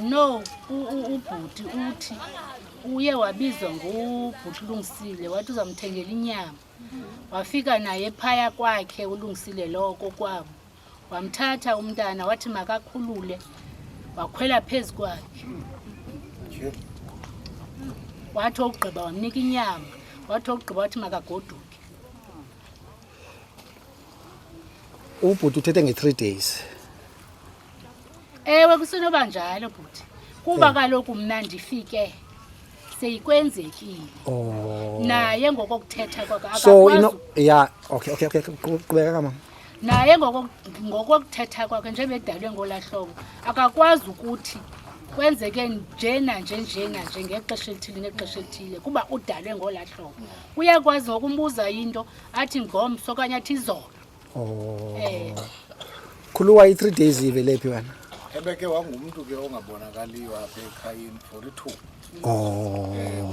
no ubhuti uthi uye wabizwa ngubhuti uLungisile wathi uzamthengela inyama. Wafika naye phaya kwakhe uLungisile loko kwabo. Wamthatha umntana wathi makakhulule. Wakhwela phezu kwakhe. Wathi ogqiba wamnika inyama. Wathi ogqiba wathi makagoduke. Ubhuti uthethe nge3 days. Ewe kusenoba njalo bhuti. Kuba kaloku mna ndifike seyikwenzekile. Naye ngokokuthetha kwakhe akakwazi. Yeah, okay. Qhubeka mama. Naye ngokokuthetha kwakhe nje bedalwe ngolahlobo akakwazi ukuthi kwenzeke njena nje ngexesha elithile nexesha elithile kuba udalwe ngolahlobo. Uyakwazi ngokumbuza into athi ngomso okanye athi izolo. Khuluwa i3 days ivelephi wena? Ebeke wangumuntu ke ongabonakaliyo apha ekhayeni for 2.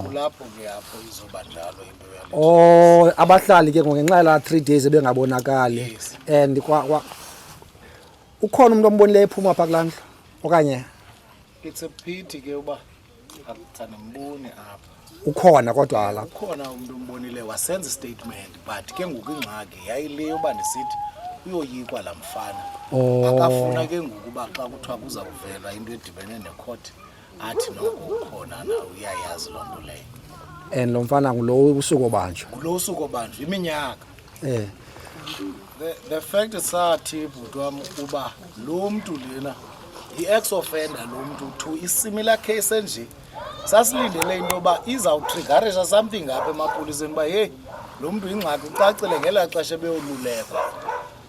Kulapho ke apho izoba njalo into yale. Abahlali ke ngenxa la 3 days ebengabonakali. And ukhona umuntu ombonileyo ephuma apha kulandla okanye? It's a pity ke uba akuthanimboni apha. Ukhona kodwa la. Ukhona umuntu ombonile wasenza statement but ke ngoku ingxaki yayileyo uba ndisithi uyoyikwa lamfana. Akafuna ke ngokuba xa kuthiwa kuza kuvela into edibene necourt athi noko ukhona na uyayazi loo nto leyo. And lo mfana ngulo usuku obanjwa. Ngulo usuku obanjwa iminyaka. The fact is sathi bhuti wami uba lo muntu lena i-ex offender lo muntu to i-similar case enje sasilindele into yoba izawutriggerisha something apha emapoliseni uba hey lo muntu ingxaki ucacile ngela xesha ebeyolulekwa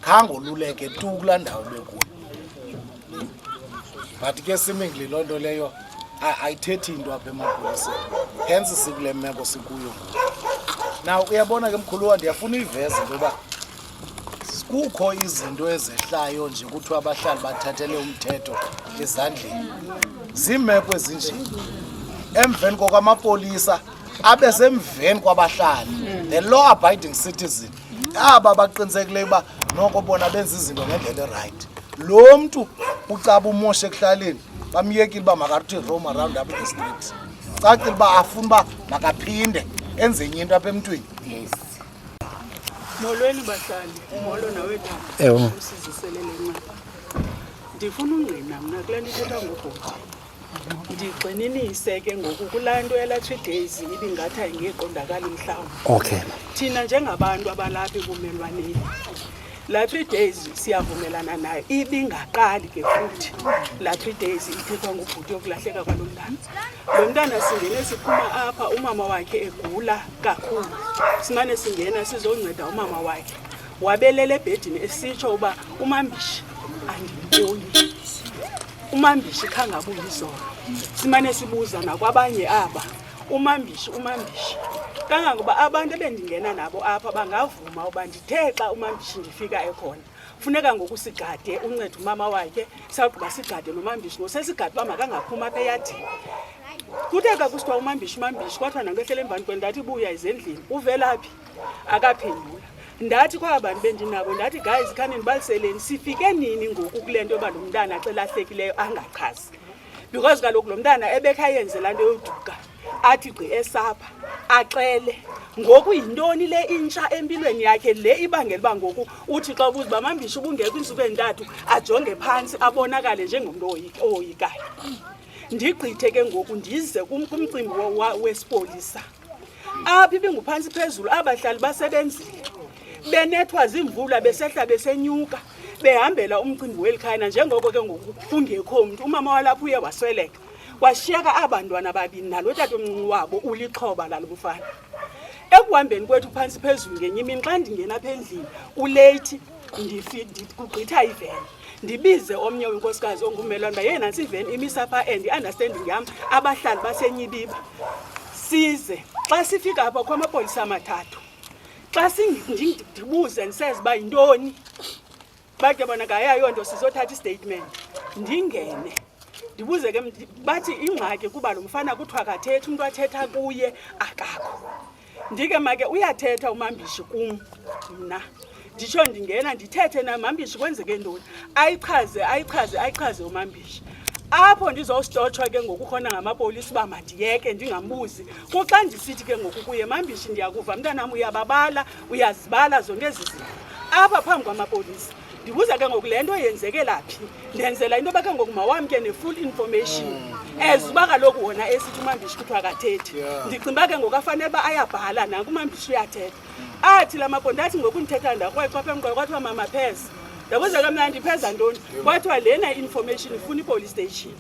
khange oluleke tu kulaa ndawo bekuyo. But ke seemingly loo nto leyo ayithethi into apha emapoliseni hence sikule meko sikuyo ngoku. Now uyabona ke mkhuluwa ndiyafuna uyiveze into yoba kukho izinto ezehlayo nje kuthiwa abahlali bathathele umthetho ezandleni. Ziimeko ezinje emveni kwamapolisa abe semveni kwabahlali the law abiding citizen aba baqinisekileyo uba noko bona benza izinto ngendlela right. Lo mntu ucaba umoshe ekuhlaleni bamyekile uba makathi roam around up the street. Cacile uba afuna uba makaphinde enze enye into apha emntwini. Molweni bahlali, molo nawethu. Usiziselele nceba. Ndifuna ungqina mna kule nto ithetha ngobhuti. Ndigxininise ke ngoku kulaa nto yala 3 days ibingathi ayingeqondakali mhlawumbi. Okay. Thina njengabantu abalapha ekumelwaneni la 3 days siyavumelana nayo ibingaqali ke futhi la 3 days ithethwa ngobhuti yokulahleka kwalo mntana. Lo mntana singene siphuma apha umama wakhe egula kakhulu. Simane singena sizonceda umama wakhe. Wabelele ebhedini esitsho uba uMambishi andiboni. uMambishi khangabuye izolo. Simane sibuza nakwabanye aba uMambishi kangangoba abantu ebendingena nabo apha bangavuma uba ndithe xa uMambishi ndifika ekhona funeka ngokusigade unceda umama wakhe sawugqiba sigade noMambishi ngosesigade uba makangaphuma apha eyadini. Kuthe xa kusithiwa uMambishi kwathiwa nangehlele emvani kwendathi buya ezendlini uvelaphi akaphendula. Ndathi kwabantu bendinabo ndathi guys khani nibaliseleni sifike nini ngoku kule nto yoba lo mntana celahlekileyo angachazi. Because kaloku lo mntana ebekhayenze laa nto yoduka athi gqi esapha axele ngoku yintoni le intsha empilweni yakhe le ibangela uba ngoku uthi xa ubuza uba Mambishi ubungekho iintsuku ezintathu ajonge phantsi abonakale njengomntu owoyikayo. Ndigqithe ke ngoku ndize kumcimbi wesipolisa apha ibinguphantsi phezulu abahlali basebenzile benethwa zimvula besehla besenyuka behambela umcimbi welikhaya njengoko ke ngoku kungekho mntu. Umama walapho uye wasweleka kwashiyeka abantwana babini nalo tatomncinci wabo ulixhoba lalo mfana. Ekuhambeni kwethu phantsi phezulu ngenye imini xa ndingena apha endlini ulate kugqitha iveni ndibize omnye wenkosikazi ongumelwane uba yena nantsi iveni imisa pha and i-understanding yam abahlali basenyibiba size. Xa sifika apha kwamapolisa amathathu xa ndibuze ndiseze uba yintoni batye bona ngayayo nto sizothatha istatement ndingene ndibuze ke bathi ingxaki kuba lo mfana kuthiwa akathethi umntu athetha kuye akakho. Ndike make uyathetha uMambishi kum mna nditsho ndingena ndithethe naMambishi kwenzeke ntoni ayichaze uMambishi apho ndizostotshwa ke ngoku khona ngamapolisa uba mandiyeke ndingambuzi kuxa ndisithi ke ngoku kuye Mambishi ndiyakuva mntanam uyababala uyazibala zonke ezi zinto apha phambi kwamapolisa ndibuza ke ngoku le nto yenzekela phi ndenzela into yoba ke ngoku mawamke ne-full information as uba kaloku wona esithi uMambishi kuthiwa akathethi ndicinga uba ke ngoku afanele uba ayabhala nanku uMambishi uyathetha athi la mapolisa athi ngoku ndithetha ndakrweqwa apha emqoka kwathiwa mama pheza ndabuza ke mna ndipheza ntoni kwathiwa lena information ifuna i-police station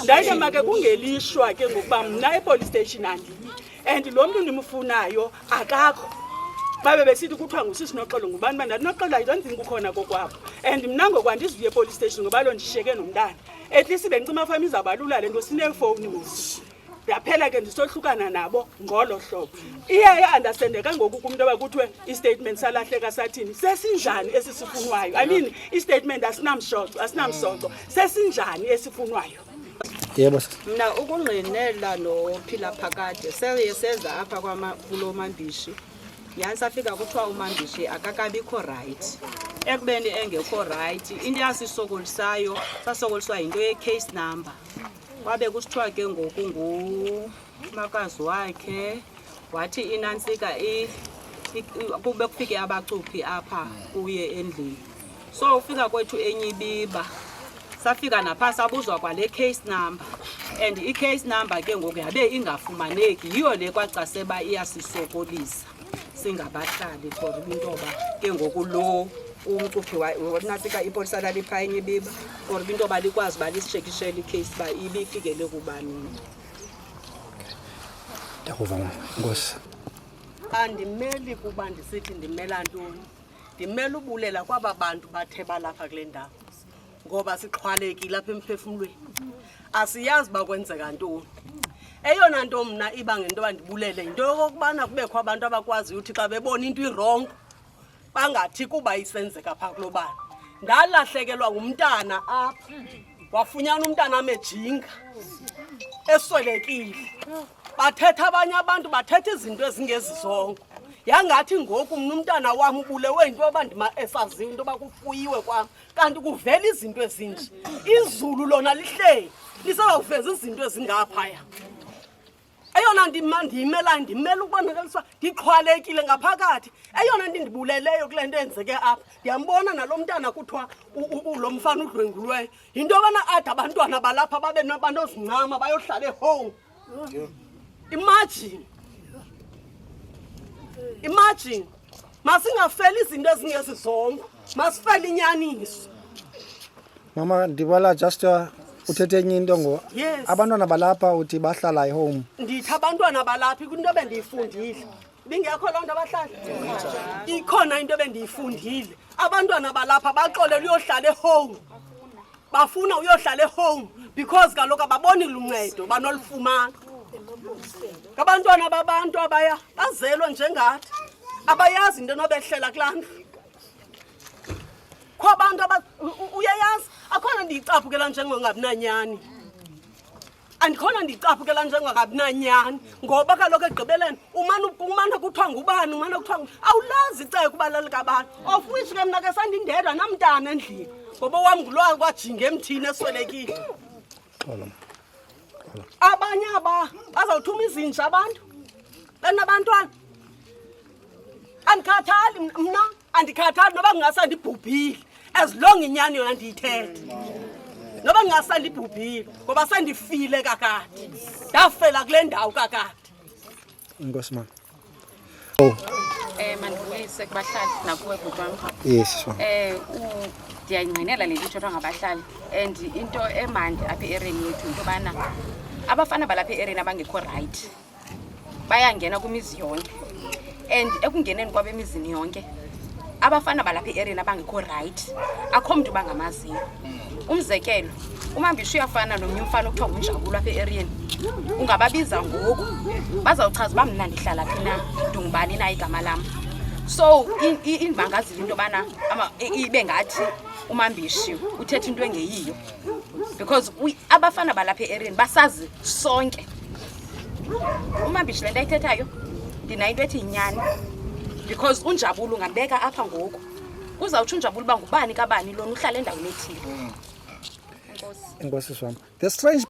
ndathi make kungelishwa ke ngokuba mna i-police station andiyi and lo mntu ndimfunayo akakho babe besithi kuthiwa ngusisi Noxolo ngubani bandathi Noxolo I don't think ukhona kokwabo and mna ngokwandizivuye e-police station ngoba lo ndishiyeke nomntana at least bencima fami izabalula le nto sinefowuni musi yaphela ke ndisohlukana nabo ngolo hlobo iyayi-andastandeka ngoku kumntu yoba kuthiwe i-statement salahleka sathini sesinjani esisifunwayo I mean i-statement asinamsoco sesinjani esifunwayo. Yebo Mna ukungqinela nophila phakade seye seza apha kulo Mambishi yani safika kuthiwa uMambishi akakabikho right ekubeni engekho right into yasisokolisayo sasokoliswa yinto ye-case number kwabe kusithiwa ke ngoku ngumakazi wakhe wathi inantsika kube kufike abacuphi apha kuye endlini so ufika kwethu eNyibiba safika napha sabuzwa kwale case number and i-case number ke ngoku yabe ingafumaneki yiyo le kwacaseba iyasisokolisa singabahlali for into yoba ke ngoku lo umcuphi wanasika ipolisa lalipha eNyibiba for into yoba likwazi uba lisishekishele icase uba ibifikele kubanini. Ndiyakuva Nkosi. Andimeli kuba ndisithi ndimela ntoni ndimela ubulela kwaba bantu bathe balapha kule ndawo ngoba sixhwalekile apha emphefumlweni asiyazi bakwenzeka ntoni. Eyona nto mna iba ngento bandibulele into yokubana kubekho abantu abakwazi ukuthi xa bebona into irongo bangathi kuba isenzeka phaa kulo bani. Ndalahlekelwa ngumntana apha wafunyana umntana amejinga eswelekile bathetha abanye abantu bathetha izinto ezingezizongo yangathi ngoku mna umntana wam ubulewe into yoba esaziyo into yoba kufuyiwe kwam kanti kuvela izinto ezinje izulu lona lihleli lisezawuveza izinto ezingaphaya. Eyona ndiyimelayo ndimela ukubonakaliswa ndixhwalekile ngaphakathi. Eyona nto ndibuleleyo kule nto enzeke apha ndiyambona nalo mntana kuthiwa lo mfana udlwengulweyo yinto yobana ade abantwana balapha babe nabantu ozincama bayohlala ehome. Imagine masingafeli izinto ezingezizongo masifele inyaniso. Mama ndibala just uthethe enye into ngo abantwana balapha uthi bahlala ehome. Ndithi abantwana balapha kwinto bendiyifundile bingekho loo nto abahlala ikhona into bendiyifundile abantwana balapha baxolele uyohlala ehome bafuna uyohlala ehome because kaloku ababoni luncedo banolufumana. Abantwana babantu abaya bazelwe njengathi abayazi into nobehlela kulaa ndlu kho abantu uyayazi akhona ndiyicaphukela njengongabinanyani andikhona ndiyicaphukela njengongabinanyani ngoba kaloku egqibeleni umane kuthiwa ngubani umane kuthiwa awulazi iceke ubalali kabani of which ke mna ke sandindedwa namntana endlini ngoba wam ngulowa kwajinga emthini eswelekile. Abanye bazawuthuma izinja abantu benabantwana andikhathali mna andikhathali noba kungasandibhubhile as long inyani yona ndiyithethe noba kungasandibhubhile ngoba sendifile kakade ndafela kule ndawo kakade. Nkosi mama. Mandibuyise kubahlali nakuwe bhuti wami. Yes sir. Ndiyayingqinela le nto ithethwa ngabahlali and into emandi apha e-ereni yethu into yobana abafana balapha e-ereni abangekho right bayangena kwimizi yonke and ekungeneni kwabo emizini yonke abafana balapha e-ereni abangekho right akho mntu bangamaziyo. Umzekelo uMambishi uyafana nomnye umfana okuthiwa nguNjabulo apha e-ereni ungababiza ngoku bazawuchaza uba mna ndihlala phi na ndingubani na igama lam. So invangazile into yobana ibe ngathi uMambishi uthetha into engeyiyo because abafana balapha e-ereni basazi sonke. uMambishi le nto ayithethayo ndinayo into ethi yinyani because uNjabulo ungambeka apha ngoku uzawutsho uNjabulo uba ngubani kabani lona uhlala endaweni ethile. Enkosi. enkosi sisi wam. The strange